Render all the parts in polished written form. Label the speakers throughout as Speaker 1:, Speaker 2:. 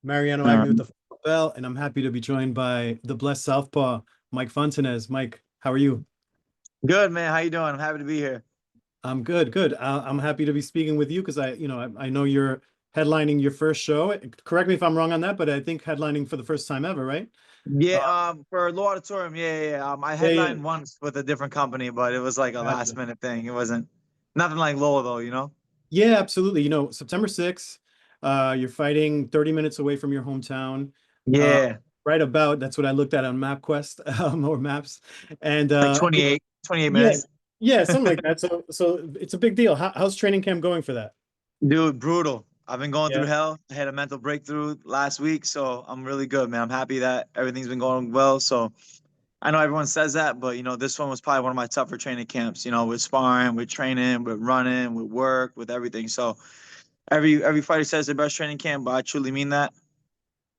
Speaker 1: Mariano Agnew with
Speaker 2: Um,
Speaker 1: the bell, and I'm happy to be joined by the Blessed Southpaw, Mike Fontanez. Mike, how are you?
Speaker 2: Good man, how you doing? I'm happy to be here.
Speaker 1: I'm good, good. I'm happy to be speaking with you because I know you're headlining your first show. Correct me if I'm wrong on that, but I think headlining for the first time ever, right?
Speaker 2: Yeah,
Speaker 1: Uh,
Speaker 2: for Lowell Auditorium, yeah. I
Speaker 1: yeah, yeah,
Speaker 2: headlined once with a different company, but it was like a last
Speaker 1: gotcha.
Speaker 2: minute thing. It wasn't nothing like Lowell though, you know?
Speaker 1: Yeah, absolutely. September 6th, you're fighting 30 minutes away from your hometown. Uh,
Speaker 2: Yeah,
Speaker 1: right about, that's what I looked at on MapQuest, or Maps. And
Speaker 2: like 28
Speaker 1: yeah,
Speaker 2: minutes.
Speaker 1: yeah, something like that. So it's a big deal. How's training camp going for that?
Speaker 2: Dude, brutal. I've been going through
Speaker 1: Yeah,
Speaker 2: hell. I had a mental breakthrough last week, so I'm really good, man. I'm happy that everything's been going well. So I know everyone says that, but this one was probably one of my tougher training camps, with sparring, with training, with running, with work, with everything. So every fighter says their best training camp, but I truly mean that.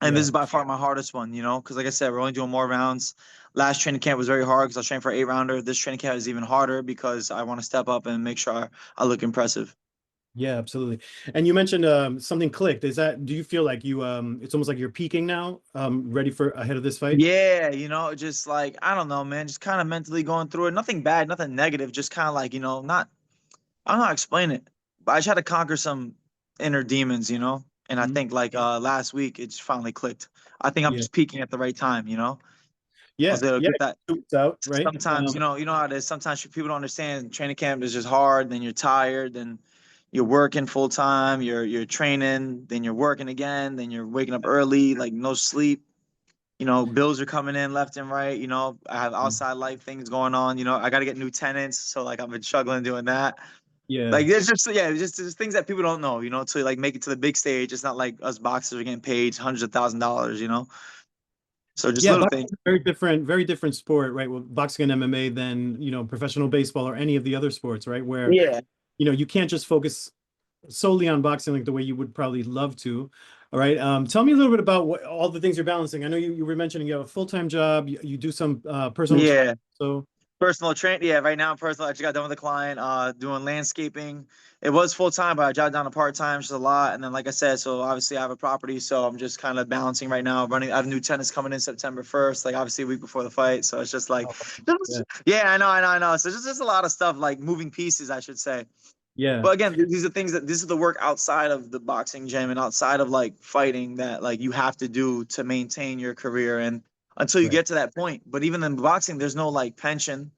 Speaker 2: And this
Speaker 1: yeah,
Speaker 2: is by far my hardest one, because like I said, we're only doing more rounds. Last training camp was very hard because I was training for 8 rounder. This training camp is even harder because I want to step up and make sure I look impressive.
Speaker 1: yeah, absolutely. And you mentioned something clicked. Do you feel like it's almost like you're peaking now, ready for ahead of this fight?
Speaker 2: Yeah, just like I don't know, man, just kind of mentally going through it. Nothing bad, nothing negative, just kind of like, not I don't know how to explain it, but I try to conquer some inner demons. And I
Speaker 1: Mhm.
Speaker 2: think like last week it just finally clicked. I think I'm
Speaker 1: Yeah,
Speaker 2: just peaking at the right time. I was
Speaker 1: yeah,
Speaker 2: able to
Speaker 1: yeah.
Speaker 2: get that.
Speaker 1: It's out, right?
Speaker 2: Sometimes, you know how it is. Sometimes people don't understand training camp is just hard. Then you're tired. Then you're working full time. You're training. Then you're working again. Then you're waking up early, like no sleep. Bills are coming in left and right. I have outside life things going on. I got to get new tenants, so like I've been struggling doing that.
Speaker 1: Yeah.
Speaker 2: Like it's just yeah, it's just things that people don't know. To like make it to the big stage. It's not like us boxers are getting paid hundreds of $1,000s. So just
Speaker 1: Yeah,
Speaker 2: little
Speaker 1: boxing
Speaker 2: things.
Speaker 1: is a very different sport, right? Well, boxing and MMA than, professional baseball or any of the other sports, right? Where,
Speaker 2: Yeah.
Speaker 1: you can't just focus solely on boxing like the way you would probably love to. All right. Tell me a little bit about all the things you're balancing. I know you were mentioning you have a full-time job, you do some personal training.
Speaker 2: Yeah.
Speaker 1: So,
Speaker 2: Personal train, yeah. Right now, personal. I just got done with a client, doing landscaping. It was full time, but I jotted down to part time, just a lot. And then, like I said, so obviously I have a property, so I'm just kind of balancing right now. Running, I have new tenants coming in September 1st, like obviously a week before the fight. So it's just like,
Speaker 1: yeah.
Speaker 2: yeah, I know. So just a lot of stuff, like moving pieces, I should say.
Speaker 1: Yeah.
Speaker 2: But again, these are things that this is the work outside of the boxing gym and outside of like fighting that like you have to do to maintain your career and until you
Speaker 1: Right.
Speaker 2: get to that point. But even in boxing, there's no like pension,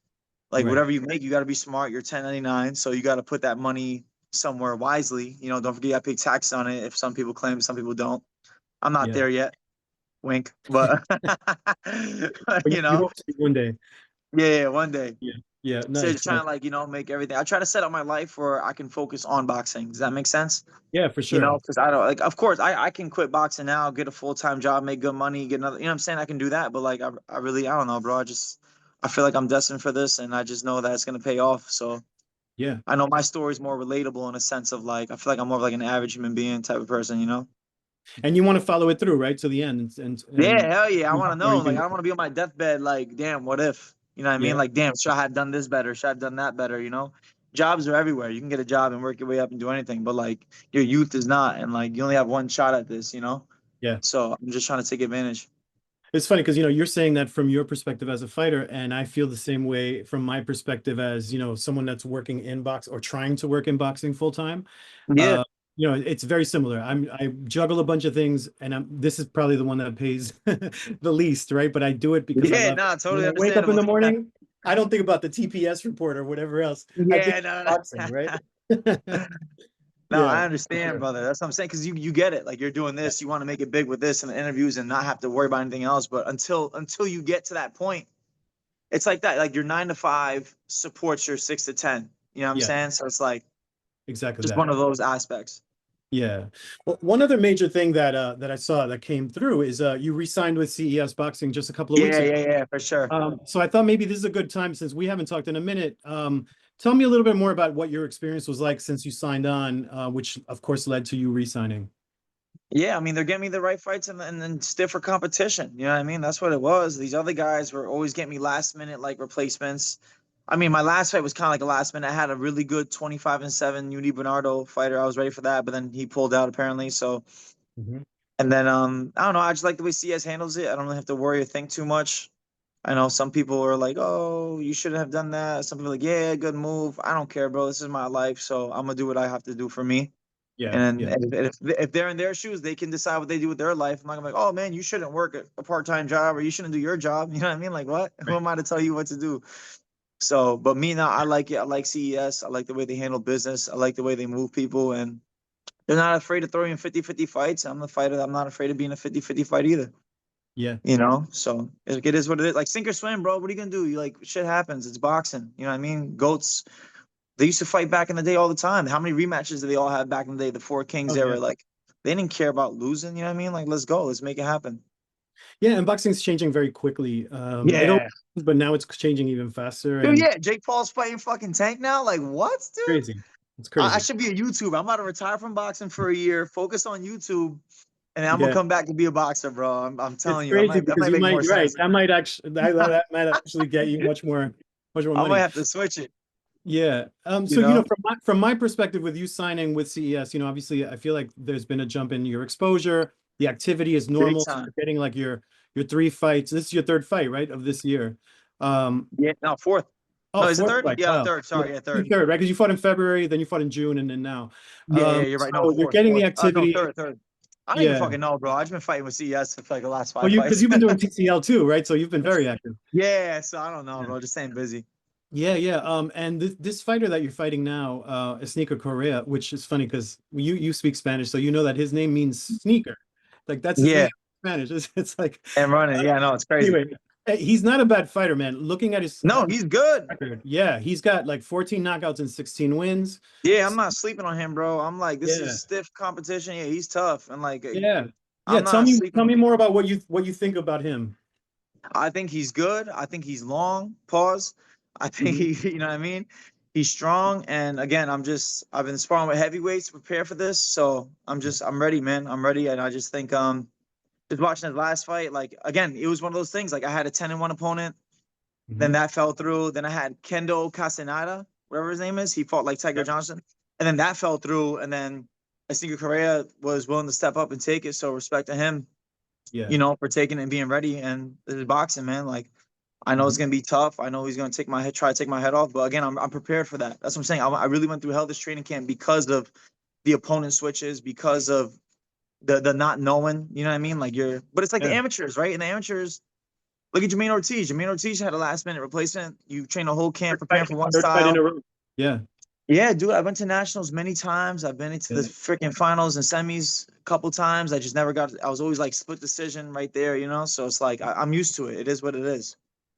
Speaker 2: like
Speaker 1: Right.
Speaker 2: whatever you make, you got to be smart. You're 1099, so you got to put that money somewhere wisely. Don't forget you got to pay tax on it. If some people claim, some people don't. I'm not
Speaker 1: Yeah.
Speaker 2: there yet. Wink, but
Speaker 1: But
Speaker 2: you
Speaker 1: you
Speaker 2: know,
Speaker 1: hope to be one day.
Speaker 2: yeah, one day.
Speaker 1: Yeah. Yeah.
Speaker 2: So
Speaker 1: Nice.
Speaker 2: just trying
Speaker 1: Nice.
Speaker 2: to like make everything. I try to set up my life where I can focus on boxing. Does that make sense?
Speaker 1: Yeah, for sure.
Speaker 2: Because I don't like. Of course, I can quit boxing now, get a full-time job, make good money, get another. You know what I'm saying? I can do that, but like I really I don't know, bro. I feel like I'm destined for this, and I just know that it's gonna pay off. So
Speaker 1: Yeah.
Speaker 2: I know my story is more relatable in a sense of like I feel like I'm more of like an average human being type of person.
Speaker 1: And you want to follow it through, right? To the end
Speaker 2: Yeah,
Speaker 1: and
Speaker 2: hell yeah. I
Speaker 1: see
Speaker 2: want
Speaker 1: how
Speaker 2: to
Speaker 1: far
Speaker 2: know.
Speaker 1: you
Speaker 2: Like
Speaker 1: can
Speaker 2: I don't
Speaker 1: go.
Speaker 2: want to be on my deathbed. Like, damn, what if? You know what I mean?
Speaker 1: Yeah.
Speaker 2: Like, damn, should I have done this better? Should I have done that better? Jobs are everywhere. You can get a job and work your way up and do anything, but like your youth is not, and like you only have one shot at this.
Speaker 1: Yeah.
Speaker 2: So I'm just trying to take advantage.
Speaker 1: It's funny because you're saying that from your perspective as a fighter, and I feel the same way from my perspective as someone that's working in box or trying to work in boxing full time.
Speaker 2: Yeah.
Speaker 1: Uh, it's very similar. I juggle a bunch of things, and this is probably the one that pays the least, right? But I do it because I
Speaker 2: Yeah,
Speaker 1: love it.
Speaker 2: nah,
Speaker 1: When
Speaker 2: totally
Speaker 1: I wake up in
Speaker 2: understandable.
Speaker 1: the morning, I don't think about the TPS report or whatever else. I think
Speaker 2: Yeah,
Speaker 1: of
Speaker 2: no,
Speaker 1: boxing, right?
Speaker 2: no. No,
Speaker 1: Yeah,
Speaker 2: I
Speaker 1: for
Speaker 2: understand,
Speaker 1: sure.
Speaker 2: brother. That's what I'm saying. Because you get it. Like you're doing
Speaker 1: Yeah,
Speaker 2: this, you want to make it big with this and the interviews and not have to worry about anything else. But until you get to that point, it's like that. Like your 9 to 5 supports your 6 to 10. You know what I'm
Speaker 1: yeah,
Speaker 2: saying? So it's like
Speaker 1: exactly
Speaker 2: just
Speaker 1: that.
Speaker 2: one of those aspects.
Speaker 1: Yeah. Well, one other major thing that I saw that came through is you re-signed with CES Boxing just a couple of weeks
Speaker 2: Yeah,
Speaker 1: ago.
Speaker 2: yeah, yeah, for sure.
Speaker 1: So I thought maybe this is a good time since we haven't talked in a minute. Tell me a little bit more about what your experience was like since you signed on, which of course led to you re-signing.
Speaker 2: Yeah, I mean they're getting me the right fights and then stiffer competition. You know what I mean? That's what it was. These other guys were always getting me last minute like replacements. I mean, my last fight was kind of like a last minute. I had a really good 25-7 Uni Bernardo fighter. I was ready for that, but then he pulled out apparently. So
Speaker 1: Mhm.
Speaker 2: And then I don't know, I just like the way CS handles it. I don't really have to worry or think too much. I know some people are like, "Oh, you shouldn't have done that." Some people are like, "Yeah, good move." I don't care, bro. This is my life, so I'm gonna do what I have to do for me.
Speaker 1: Yeah,
Speaker 2: And
Speaker 1: yeah,
Speaker 2: if they're in their shoes, they can decide what they do with their life. I'm not gonna be like, "Oh man, you shouldn't work a part-time job or you shouldn't do your job." You know what I mean? Like what? Who
Speaker 1: right.
Speaker 2: am I to tell you what to do? So, but me now, I like it. I like CES. I like the way they handle business. I like the way they move people, and they're not afraid to throw you in 50-50 fights. I'm the fighter. I'm not afraid of being a 50-50 fight either.
Speaker 1: Yeah,
Speaker 2: You know, so it is what it is. Like sink or swim, bro. What are you gonna do? You like shit happens. It's boxing. You know what I mean? Goats. They used to fight back in the day all the time. How many rematches did they all have back in the day? The Four Kings
Speaker 1: oh yeah,
Speaker 2: era. Like they didn't care about losing. You know what I mean? Like let's go. Let's make it happen.
Speaker 1: yeah. And boxing's changing very quickly. It always,
Speaker 2: Yeah.
Speaker 1: but now it's changing even faster
Speaker 2: Dude,
Speaker 1: and
Speaker 2: yeah. Jake Paul's fighting fucking Tank now. Like what, dude?
Speaker 1: crazy. It's
Speaker 2: I
Speaker 1: crazy.
Speaker 2: should be a YouTuber. I'm about to retire from boxing for a year, focus on YouTube, and I'm gonna
Speaker 1: Yeah,
Speaker 2: come back to be a boxer, bro. I'm
Speaker 1: it's
Speaker 2: telling you,
Speaker 1: crazy
Speaker 2: that
Speaker 1: because
Speaker 2: might
Speaker 1: you
Speaker 2: make
Speaker 1: might,
Speaker 2: more
Speaker 1: you're right.
Speaker 2: sense.
Speaker 1: That might actually that might actually get you much more
Speaker 2: I might
Speaker 1: money.
Speaker 2: have to switch it.
Speaker 1: Yeah.
Speaker 2: You
Speaker 1: So, you know,
Speaker 2: know,
Speaker 1: from my perspective with you signing with CES, you know, obviously I feel like there's been a jump in your exposure. The activity is
Speaker 2: big
Speaker 1: normal. So
Speaker 2: time.
Speaker 1: you're getting like your three fights. This is your third fight, right, of this year. Um,
Speaker 2: Yeah, no, fourth.
Speaker 1: oh,
Speaker 2: No, is it
Speaker 1: fourth
Speaker 2: third?
Speaker 1: fight.
Speaker 2: Yeah,
Speaker 1: Wow.
Speaker 2: third.
Speaker 1: Yeah,
Speaker 2: Sorry, yeah,
Speaker 1: you
Speaker 2: third.
Speaker 1: third, right? Because you fought in February, then you fought in June, and then now.
Speaker 2: Yeah, you're right. No,
Speaker 1: So you're
Speaker 2: fourth,
Speaker 1: getting the
Speaker 2: fourth. No,
Speaker 1: activity.
Speaker 2: third. I don't even
Speaker 1: Yeah.
Speaker 2: fucking know, bro. I've just been fighting with CES for like the last
Speaker 1: Well,
Speaker 2: five
Speaker 1: you because
Speaker 2: fights.
Speaker 1: you've been doing TCL too, right? So you've been very active.
Speaker 2: Yeah, so I don't know,
Speaker 1: Yeah.
Speaker 2: bro. Just staying busy.
Speaker 1: Yeah, yeah. And this fighter that you're fighting now, Esneiker Correa, which is funny because you speak Spanish, so you know that his name means sneaker. Like that's his name
Speaker 2: Yeah,
Speaker 1: in Spanish. It's like
Speaker 2: and running. Yeah, no, it's crazy.
Speaker 1: anyway, he's not a bad fighter, man. Looking at his
Speaker 2: No, he's good.
Speaker 1: record, yeah, he's got like 14 knockouts and 16 wins.
Speaker 2: Yeah, I'm not sleeping on him, bro. I'm like, this
Speaker 1: Yeah,
Speaker 2: is stiff competition. Yeah, he's tough, and like,
Speaker 1: yeah, yeah.
Speaker 2: I'm not
Speaker 1: Tell
Speaker 2: sleeping.
Speaker 1: me more about what you think about him.
Speaker 2: I think he's good. I think he's long. Pause. I think
Speaker 1: Mhm.
Speaker 2: he, you know what I mean? He's strong. And again, I've been sparring with heavyweights to prepare for this. So I'm ready, man. I'm ready. And I just think, just watching his last fight, like, again, it was one of those things. Like, I had a 10-1 opponent, then
Speaker 1: Mhm.
Speaker 2: that fell through. Then I had Kendo Castaneda, whatever his name is. He fought like Tiger
Speaker 1: Yeah,
Speaker 2: Johnson. And then that fell through. And then Esneiker Correa was willing to step up and take it. So respect to him,
Speaker 1: yeah.
Speaker 2: you know, for taking it and being ready. And this is boxing, man. Like, I know it's
Speaker 1: Mhm.
Speaker 2: gonna be tough. I know he's gonna take my head, try to take my head off. But again, I'm prepared for that. That's what I'm saying. I really went through hell this training camp because of the opponent switches, because of the not knowing. You know what I mean? Like but it's like the
Speaker 1: Yeah.
Speaker 2: amateurs, right? And the amateurs, look at Jermaine Ortiz. Jermaine Ortiz had a last minute replacement. You train a whole camp preparing for one
Speaker 1: Third fight in
Speaker 2: style.
Speaker 1: a row. Yeah.
Speaker 2: Yeah, dude. I went to nationals many times. I've been into the
Speaker 1: Yeah.
Speaker 2: freaking finals and semis a couple times. I just never got. I was always like split decision right there, you know. So it's like I'm used to it. It is what it is.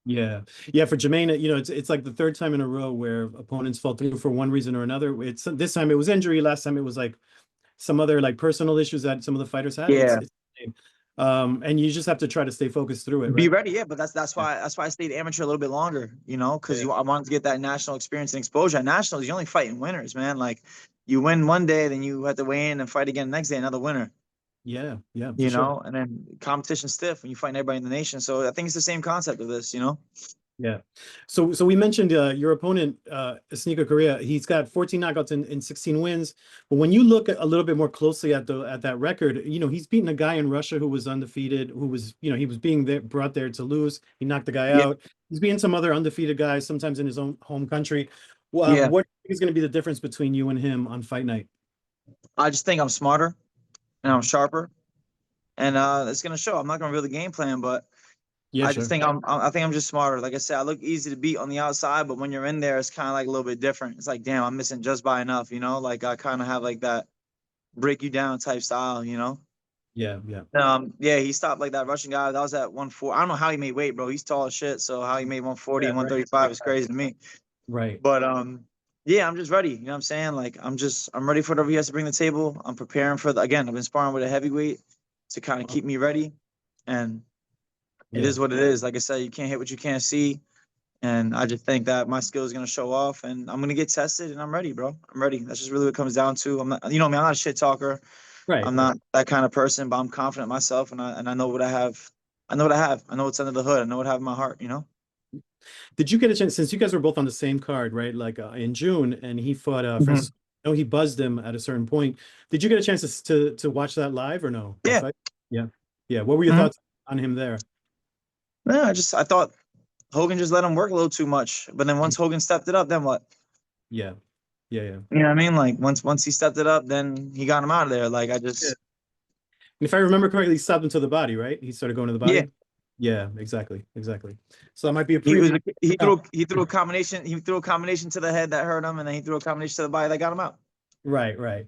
Speaker 1: Yeah. Yeah. For Jermaine, you know, it's like the third time in a row where opponents fall through for one reason or another. It's this time it was injury. Last time it was like some other like personal issues that some of the fighters had.
Speaker 2: Yeah.
Speaker 1: It's and you just have to try to stay focused through it,
Speaker 2: Be
Speaker 1: right?
Speaker 2: ready, yeah, but
Speaker 1: Yeah.
Speaker 2: that's why I stayed amateur a little bit longer, you know, because
Speaker 1: Yeah.
Speaker 2: I wanted to get that national experience and exposure. At nationals, you're only fighting winners, man. Like you win one day, then you have to weigh in and fight again the next day, another winner,
Speaker 1: Yeah. Yeah, for
Speaker 2: you
Speaker 1: sure.
Speaker 2: know, and then competition stiff when you fight everybody in the nation. So I think it's the same concept of this, you know.
Speaker 1: Yeah. So we mentioned your opponent, Esneiker Correa. He's got 14 knockouts and 16 wins. But when you look a little bit more closely at that record, you know, he's beaten a guy in Russia who was undefeated, who was, you know, he was being brought there to lose. He knocked the guy
Speaker 2: Yeah,
Speaker 1: out. He's beaten some other undefeated guys, sometimes in his own home country.
Speaker 2: yeah.
Speaker 1: What is going to be the difference between you and him on fight night?
Speaker 2: I just think I'm smarter and I'm sharper, and it's gonna show. I'm not gonna reveal the game plan, but
Speaker 1: Yeah,
Speaker 2: I just
Speaker 1: sure.
Speaker 2: think I think I'm just smarter. Like I said, I look easy to beat on the outside, but when you're in there, it's kind of like a little bit different. It's like, damn, I'm missing just by enough, you know. Like I kind of have like that break you down type style, you know.
Speaker 1: Yeah, yeah.
Speaker 2: Yeah, he stopped like that Russian guy. That was at 140. I don't know how he made weight, bro. He's tall as shit. So how he made 140
Speaker 1: Yeah,
Speaker 2: and
Speaker 1: right.
Speaker 2: 135 is crazy to me.
Speaker 1: Right.
Speaker 2: But yeah, I'm just ready. You know what I'm saying? Like I'm ready for whatever he has to bring to the table. I'm preparing for again, I've been sparring with a heavyweight to kind of
Speaker 1: Wow.
Speaker 2: keep me ready. And it
Speaker 1: Yeah.
Speaker 2: is what it is. Like I said, you can't hit what you can't see. And I just think that my skill is gonna show off, and I'm gonna get tested, and I'm ready, bro. I'm ready. That's just really what it comes down to. I'm not, you know, me. I'm not a shit talker.
Speaker 1: Right,
Speaker 2: I'm
Speaker 1: right.
Speaker 2: not that kind of person, but I'm confident in myself, and I know what I have. I know what I have. I know what's under the hood. I know what I have in my heart. You know.
Speaker 1: Did you get a chance since you guys were both on the same card, right? Like in June, and he fought
Speaker 2: Mhm.
Speaker 1: Francis. I know he buzzed him at a certain point. Did you get a chance to watch that live or no? That
Speaker 2: Yeah,
Speaker 1: fight? Yeah. Yeah. What were your
Speaker 2: Mhm.
Speaker 1: thoughts on him there?
Speaker 2: Yeah, I thought Hogan just let him work a little too much. But then once Hogan stepped it up, then what?
Speaker 1: Yeah. Yeah. Yeah.
Speaker 2: You know what I mean? Like once he stepped it up, then he got him out of there. Like I
Speaker 1: Yeah.
Speaker 2: just
Speaker 1: And if I remember correctly, he stopped into the body, right? He started going to the
Speaker 2: yeah.
Speaker 1: body. Yeah, exactly. Exactly. So that might be a
Speaker 2: He was
Speaker 1: preview.
Speaker 2: he threw a combination to the head that hurt him, and then he threw a combination to the body that got him out.
Speaker 1: Right, right.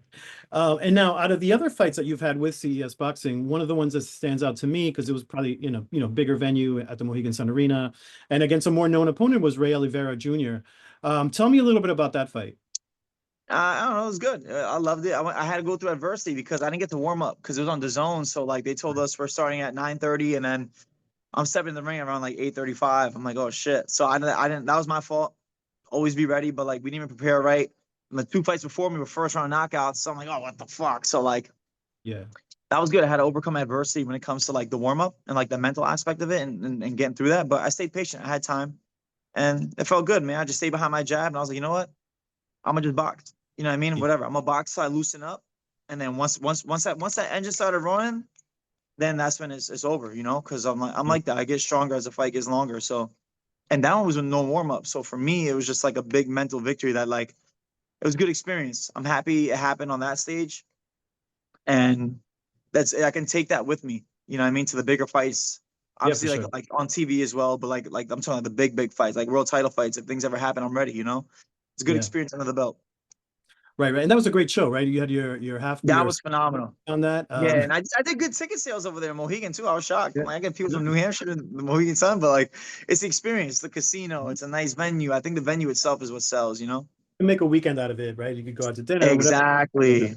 Speaker 1: And now, out of the other fights that you've had with CES Boxing, one of the ones that stands out to me because it was probably bigger venue at the Mohegan Sun Arena, and against a more known opponent was Ray Oliveira Jr. Tell me a little bit about that fight.
Speaker 2: I don't know. It was good. I loved it. I had to go through adversity because I didn't get to warm up because it was on the zone. So like they told us we're starting at 9:30, and then I'm stepping in the ring around like 8:35. I'm like, oh shit. So I didn't. That was my fault. Always be ready, but like we didn't even prepare right. And the two fights before me were first round knockouts. So I'm like, oh, what the fuck? So like
Speaker 1: Yeah,
Speaker 2: that was good. I had to overcome adversity when it comes to like the warm up and like the mental aspect of it and getting through that. But I stayed patient. I had time, and it felt good, man. I just stayed behind my jab, and I was like, you know what? I'm gonna just box. You know what I mean?
Speaker 1: yeah,
Speaker 2: Whatever. I'm gonna box so I loosen up, and then once that engine started running, then that's when it's over. You know, because I'm
Speaker 1: yeah,
Speaker 2: like that. I get stronger as the fight gets longer. So, and that one was with no warm up. So for me, it was just like a big mental victory that like it was a good experience. I'm happy it happened on that stage, and that's I can take that with me. You know what I mean? To the bigger fights.
Speaker 1: yeah, for
Speaker 2: Obviously,
Speaker 1: sure.
Speaker 2: like on TV as well, but like I'm talking about the big fights, like world title fights. If things ever happen, I'm ready. You know, it's a good
Speaker 1: Yeah,
Speaker 2: experience under the belt.
Speaker 1: right, right. And that was a great show, right? You had your half
Speaker 2: That
Speaker 1: your
Speaker 2: was phenomenal.
Speaker 1: on that.
Speaker 2: Yeah, and I did good ticket sales over there in Mohegan too. I was shocked.
Speaker 1: Yeah,
Speaker 2: I'm like, I get people from New
Speaker 1: nice.
Speaker 2: Hampshire and the Mohegan Sun, but like, it's the experience, the casino. It's a nice venue. I think the venue itself is what sells. You know.
Speaker 1: Make a weekend out of it, right? You could go out to dinner, whatever.
Speaker 2: Exactly.
Speaker 1: Yeah.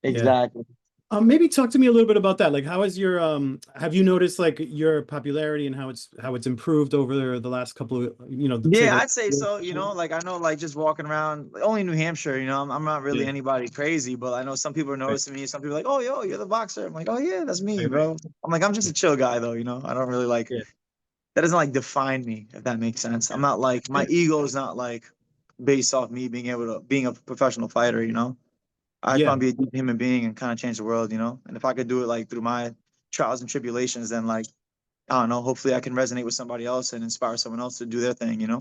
Speaker 2: Exactly.
Speaker 1: Maybe talk to me a little bit about that. Like, how is your have you noticed like your popularity and how it's improved over the last couple of say
Speaker 2: Yeah,
Speaker 1: the
Speaker 2: I'd say so. You know, like I know, like just walking around, like, only New Hampshire. You know, I'm not really
Speaker 1: yeah,
Speaker 2: anybody crazy, but I know some people are
Speaker 1: right,
Speaker 2: noticing me. Some people are like, oh, yo, you're the boxer. I'm like, oh yeah, that's me,
Speaker 1: right, right.
Speaker 2: bro. I'm like, I'm just a chill guy though. You know, I don't really like
Speaker 1: Yeah,
Speaker 2: that. Doesn't like define me, if that makes sense. I'm not like
Speaker 1: yeah,
Speaker 2: my ego is not like based off me being able to being a professional fighter. You know, I just
Speaker 1: yeah,
Speaker 2: want to be a deep human being and kind of change the world. You know, and if I could do it like through my trials and tribulations, then like I don't know. Hopefully, I can resonate with somebody else and inspire someone else to do their thing. You know.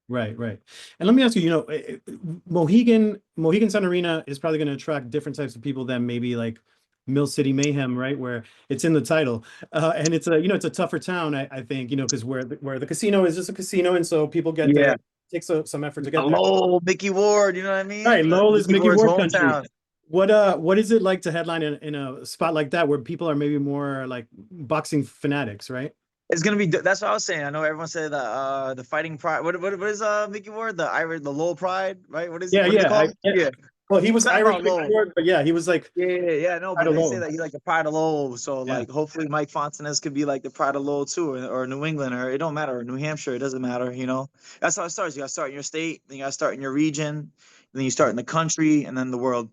Speaker 1: right, right. And let me ask you, Mohegan Sun Arena is probably going to attract different types of people than maybe like Mill City Mayhem, right? Where it's in the title, and it's a tougher town, I think, because where the casino is just a casino, and so people get there.
Speaker 2: Yeah.
Speaker 1: It takes some effort to get there.
Speaker 2: Lowell, Mickey Ward, you know what I mean?
Speaker 1: Right, Lowell is
Speaker 2: Mickey
Speaker 1: Mickey
Speaker 2: Ward's
Speaker 1: Ward country.
Speaker 2: hometown.
Speaker 1: What is it like to headline in a spot like that where people are maybe more like boxing fanatics, right?
Speaker 2: It's gonna be. That's what I was saying. I know everyone said the fighting pride. What is Mickey Ward? The Lowell Pride, right?
Speaker 1: Yeah,
Speaker 2: What do they
Speaker 1: yeah,
Speaker 2: call him?
Speaker 1: yeah.
Speaker 2: Yeah,
Speaker 1: Well, he was
Speaker 2: something
Speaker 1: Irish
Speaker 2: about
Speaker 1: Mickey
Speaker 2: Lowell.
Speaker 1: Ward, but yeah, he was like
Speaker 2: Yeah. No,
Speaker 1: right
Speaker 2: but they say
Speaker 1: alone.
Speaker 2: that he's like the pride of Lowell. So
Speaker 1: Yeah,
Speaker 2: like, hopefully Mike Fontanez could be like the pride of Lowell too, or New England, or it don't matter, or New Hampshire. It doesn't matter. You know, that's how it starts. You got to start in your state, then you got to start in your region, then you start in the country, and then the world.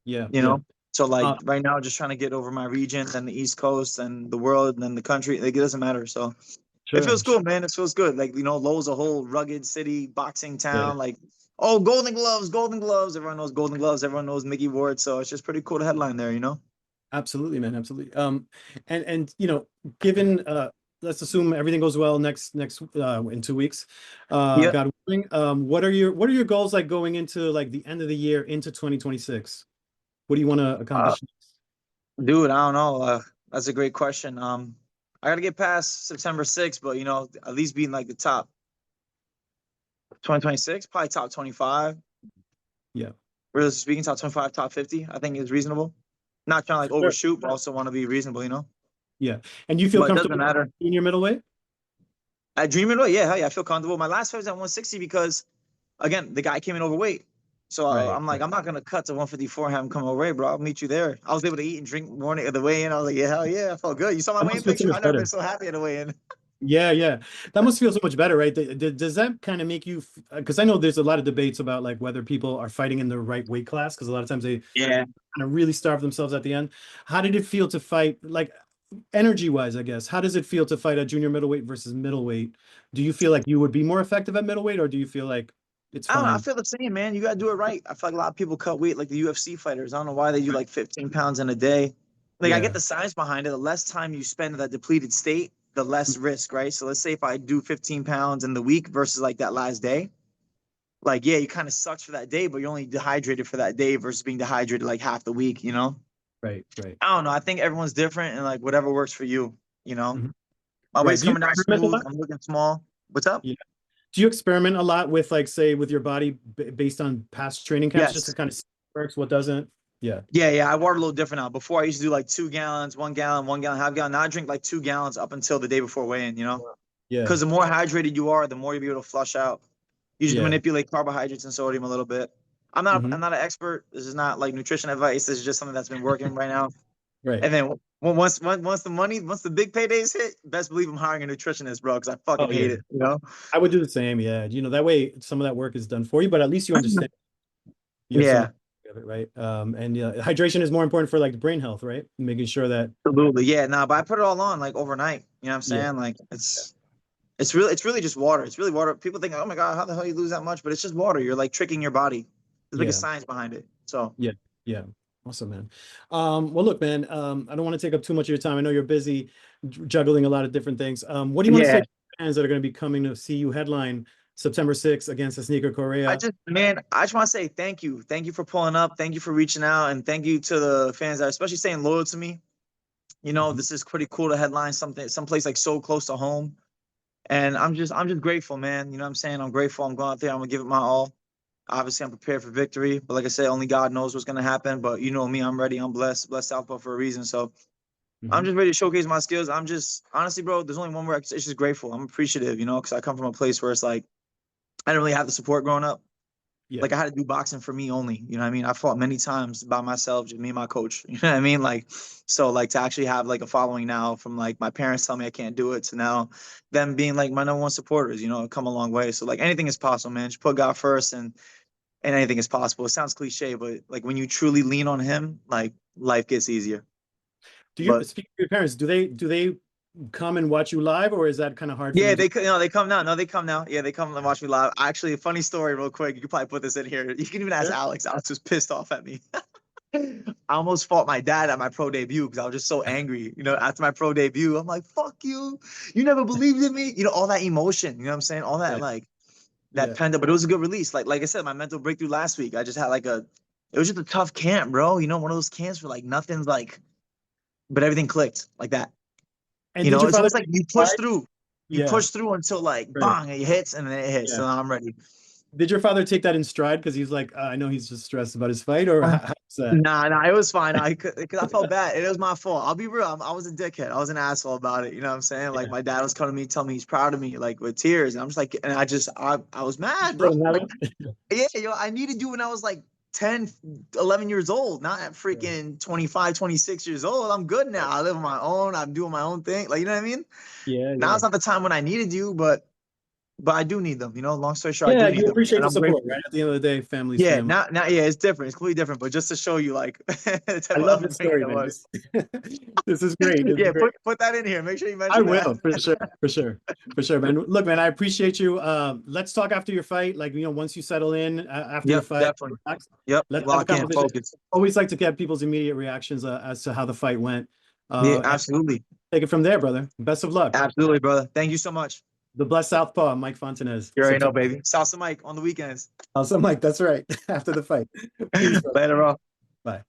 Speaker 1: yeah,
Speaker 2: You
Speaker 1: yeah.
Speaker 2: know. So like
Speaker 1: Uh,
Speaker 2: right now, just trying to get over my region, then the East Coast, and the world, and then the country. Like, it doesn't matter. So it
Speaker 1: sure,
Speaker 2: feels
Speaker 1: sure.
Speaker 2: cool, man. It feels good. Like, Lowell's a whole rugged city, boxing
Speaker 1: Yeah,
Speaker 2: town. Like, oh, Golden Gloves, Golden Gloves. Everyone knows Golden Gloves. Everyone knows Mickey Ward. So it's just pretty cool to headline there, you know?
Speaker 1: absolutely, man, absolutely. And given let's assume everything goes well next in 2 weeks,
Speaker 2: Yeah.
Speaker 1: God willing. What are your goals like going into like the end of the year into 2026? What do you want to
Speaker 2: Uh,
Speaker 1: accomplish next?
Speaker 2: dude, I don't know. That's a great question. I got to get past September 6th, but, at least being like the top 2026, probably top 25.
Speaker 1: Yeah,
Speaker 2: Really speaking, top 25, top 50, I think is reasonable. Not trying to like
Speaker 1: sure.
Speaker 2: overshoot, but also want to be reasonable.
Speaker 1: Yeah, and you feel
Speaker 2: But it doesn't
Speaker 1: comfortable
Speaker 2: matter.
Speaker 1: in your middleweight?
Speaker 2: I dream it. Yeah, hell yeah, I feel comfortable. My last fight was at 160 because again, the guy came in overweight. So
Speaker 1: Right,
Speaker 2: I'm like,
Speaker 1: right.
Speaker 2: I'm not gonna cut to 154 and have him come overweight, bro. I'll meet you there. I was able to eat and drink morning of the weigh in. I was like, yeah, hell yeah, I felt good. You saw my
Speaker 1: That
Speaker 2: weigh in
Speaker 1: must feel so
Speaker 2: picture?
Speaker 1: much
Speaker 2: I've never
Speaker 1: better.
Speaker 2: been so happy at a weigh in.
Speaker 1: Yeah, yeah. That must feel so much better, right? Does that kind of make you, because I know there's a lot of debates about like whether people are fighting in the right weight class, because a lot of times they
Speaker 2: Yeah.
Speaker 1: kind of really starve themselves at the end. How did it feel to fight, like energy wise, I guess? How does it feel to fight at junior middleweight versus middleweight? Do you feel like you would be more effective at middleweight, or do you feel like it's
Speaker 2: I don't know. I
Speaker 1: fine?
Speaker 2: feel the same, man. You gotta do it right. I feel like a lot of people cut weight like the UFC fighters. I don't know why they do like 15 pounds in a day. Like I
Speaker 1: Yeah.
Speaker 2: get the science behind it. The less time you spend in that depleted state, the less risk, right? So let's say if I do 15 pounds in the week versus like that last day, like yeah, you kind of sucks for that day, but you're only dehydrated for that day versus being dehydrated like half the week, you know?
Speaker 1: Right. Right.
Speaker 2: I don't know. I think everyone's different and like whatever works for you, you know?
Speaker 1: Mhm.
Speaker 2: My
Speaker 1: Right.
Speaker 2: weight's
Speaker 1: Do you
Speaker 2: coming down
Speaker 1: experiment a
Speaker 2: smooth.
Speaker 1: lot?
Speaker 2: I'm looking small. What's up?
Speaker 1: Yeah. Do you experiment a lot with, like, say, with your body based on past training camps, just to
Speaker 2: Yes.
Speaker 1: kind of see what works, what doesn't? Yeah.
Speaker 2: Yeah, yeah. I water a little different now. Before I used to do like 2 gallons, 1 gallon, 1 gallon, half gallon. Now I drink like 2 gallons up until the day before weigh-in, you know?
Speaker 1: Yeah.
Speaker 2: Because the more hydrated you are, the more you'll be able to flush out. You just
Speaker 1: Yeah.
Speaker 2: manipulate carbohydrates and sodium a little bit. I'm
Speaker 1: Hmm.
Speaker 2: not an expert. This is not like nutrition advice. This is just something that's been working right now.
Speaker 1: Right.
Speaker 2: And then once the big paydays hit, best believe I'm hiring a nutritionist, bro, because I fucking
Speaker 1: Oh
Speaker 2: hate
Speaker 1: yeah.
Speaker 2: it. You know?
Speaker 1: I would do the same. Yeah. That way some of that work is done for you, but at least you understand. You have some
Speaker 2: Yeah,
Speaker 1: of it, right? And hydration is more important for, like, the brain health, right? Making sure that,
Speaker 2: absolutely. Yeah, nah, but I put it all on like overnight. You know what I'm
Speaker 1: yeah,
Speaker 2: saying? Like it's really just water. It's really water. People think, oh my God, how the hell you lose that much? But it's just water. You're like tricking your body. There's like a
Speaker 1: yeah,
Speaker 2: science behind it. So
Speaker 1: yeah, yeah. Awesome, man. Well, look, man, I don't want to take up too much of your time. I know you're busy juggling a lot of different things. What do you want to say
Speaker 2: yeah,
Speaker 1: to fans that are going to be coming to see you headline September 6th against Esneiker Correa?
Speaker 2: I just want to say thank you. Thank you for pulling up. Thank you for reaching out. And thank you to the fans that are especially staying loyal to me. You know,
Speaker 1: Mhm.
Speaker 2: this is pretty cool to headline something, someplace like so close to home. And I'm just grateful, man. You know what I'm saying? I'm grateful. I'm going out there. I'm gonna give it my all. Obviously, I'm prepared for victory. But like I said, only God knows what's gonna happen. But you know me, I'm ready. I'm blessed. Blessed Southpaw for a reason. So I'm
Speaker 1: Mhm.
Speaker 2: just ready to showcase my skills. I'm just honestly, bro, there's only one word. It's just grateful. I'm appreciative, you know, because I come from a place where it's like I didn't really have the support growing up.
Speaker 1: Yeah,
Speaker 2: Like I had to do boxing for me only. You know what I mean? I fought many times by myself, just me and my coach. You know what I mean? Like, so like to actually have like a following now from like my parents telling me I can't do it to now them being like my number one supporters, you know, come a long way. So like anything is possible, man. Just put God first and anything is possible. It sounds cliche, but like when you truly lean on him, like life gets easier.
Speaker 1: do you
Speaker 2: But
Speaker 1: speak to your parents? Do they come and watch you live, or is that kind of hard for
Speaker 2: yeah,
Speaker 1: them to?
Speaker 2: they come now. No, they come now. Yeah, they come and watch me live. Actually, a funny story, real quick. You could probably put this in here. You can even ask
Speaker 1: Sure.
Speaker 2: Alex. Alex was pissed off at me. I almost fought my dad at my pro debut because I was just so angry. You know, after my pro debut, I'm like, fuck you. You never believed in me. You know, all that emotion. You know what I'm saying? All that
Speaker 1: Right.
Speaker 2: like that
Speaker 1: Yeah.
Speaker 2: pent up, but it was a good release. Like I said, my mental breakthrough last week. I just had like it was just a tough camp, bro. You know, one of those camps where like nothing's like, but everything clicked like that.
Speaker 1: And
Speaker 2: You
Speaker 1: did
Speaker 2: know,
Speaker 1: your
Speaker 2: it's
Speaker 1: father
Speaker 2: almost like
Speaker 1: take you aside?
Speaker 2: you
Speaker 1: Yeah.
Speaker 2: push through until like
Speaker 1: Right.
Speaker 2: bang, it hits and then it hits.
Speaker 1: Yeah.
Speaker 2: So now I'm ready.
Speaker 1: Did your father take that in stride because he's like, I know he's just stressed about his fight, or how's that?
Speaker 2: Nah, nah, it was fine. Cause I felt bad. It was my fault. I'll be real. I was a dickhead. I was an asshole about it. You know what I'm saying? Like
Speaker 1: Yeah.
Speaker 2: my dad was coming to me, telling me he's proud of me, like with tears. And I'm just like, and I was mad, bro.
Speaker 1: Let him have
Speaker 2: Like,
Speaker 1: it.
Speaker 2: yeah, yo, I needed you when I was like 10, 11 years old, not at
Speaker 1: Yeah.
Speaker 2: freaking 25, 26 years old. I'm good now.
Speaker 1: Right.
Speaker 2: I live on my own. I'm doing my own thing. Like, you know what I mean?
Speaker 1: Yeah. Yeah.
Speaker 2: Now's not the time when I needed you, but I do need them. You know, long story short, I
Speaker 1: Yeah.
Speaker 2: do
Speaker 1: You
Speaker 2: need them,
Speaker 1: appreciate
Speaker 2: and
Speaker 1: the
Speaker 2: I'm
Speaker 1: support,
Speaker 2: grateful.
Speaker 1: right? At the end of the day, family's
Speaker 2: Yeah,
Speaker 1: family.
Speaker 2: yeah, it's different. It's completely different. But just to show you, like, the type
Speaker 1: I
Speaker 2: of
Speaker 1: love this
Speaker 2: upbringing
Speaker 1: story,
Speaker 2: it
Speaker 1: man.
Speaker 2: was.
Speaker 1: This, this is great. This is
Speaker 2: Yeah,
Speaker 1: great.
Speaker 2: put that in here. Make sure you
Speaker 1: I
Speaker 2: mention that.
Speaker 1: will, for sure, for sure, for sure, man. Look, man, I appreciate you. Let's talk after your fight. Like, once you settle in after your
Speaker 2: Yep,
Speaker 1: fight,
Speaker 2: definitely.
Speaker 1: relax,
Speaker 2: Yep,
Speaker 1: let's have a
Speaker 2: lock in,
Speaker 1: conversation.
Speaker 2: focus.
Speaker 1: Always like to get people's immediate reactions as to how the fight went.
Speaker 2: Yeah,
Speaker 1: And
Speaker 2: absolutely.
Speaker 1: take it from there, brother. Best of luck.
Speaker 2: Absolutely, brother. Thank you so much.
Speaker 1: The Blessed Southpaw, Mike Fontanez.
Speaker 2: You already know,
Speaker 1: September.
Speaker 2: baby. Salsa Mike on the weekends.
Speaker 1: Awesome, Mike. That's right. After the fight. Peace, brother.
Speaker 2: Later, bro.
Speaker 1: Bye.